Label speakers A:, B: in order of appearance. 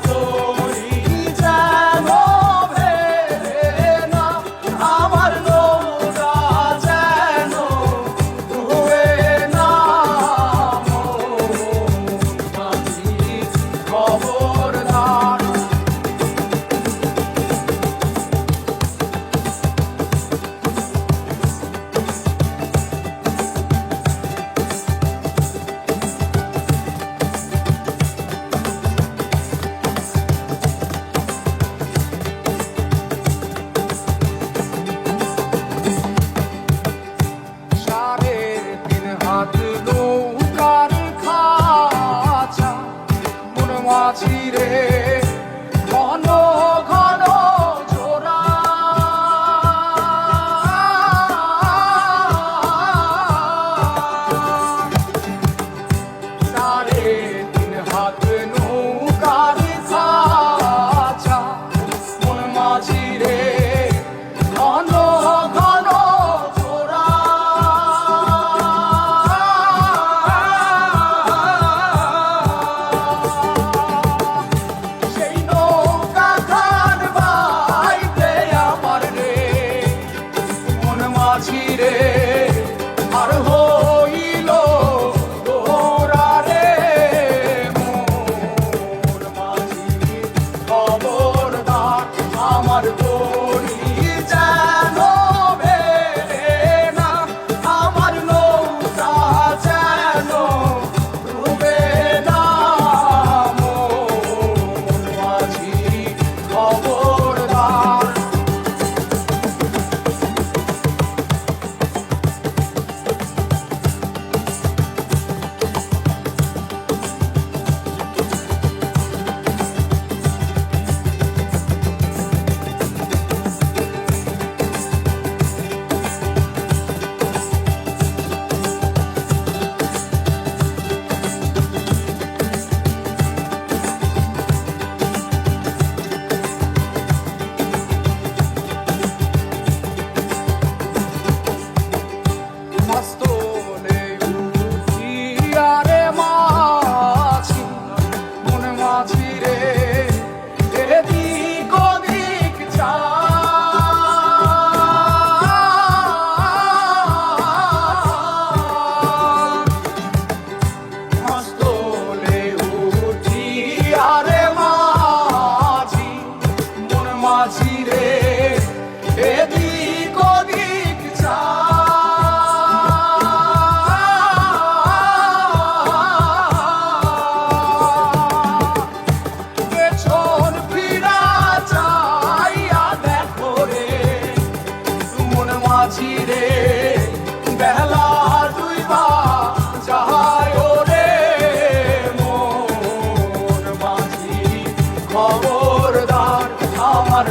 A: তরি যেন ভেড়ে না, আমার নৌকা যেন ডুবে না। মাঝি খবরদার। হাত নৌকার খাঁচা মন মাঝি রে ঘন ঘন জোড়া। সাড়ে তিন হাত নৌকার খাঁচা মন মাঝি রে ঘন ঘন জোড়া। মাঝিরে আর হইল তোরা রে মোর মাঝি খবরদার। আমার তরি যেন ভেড়ে না, আমার নৌকা যেন ডুবে না। মোর মাঝি খবরদার। মস্তলে উঠিয়া রে মাঝি মন মাঝি রে এদিক ওদিক মস্তলে উঠিয়া রে মাঝি মন মাঝি রে এদিক ওদিক মাঝিরে বেলা দুইবা যায় রে মোর মাঝি খবরদার। আমার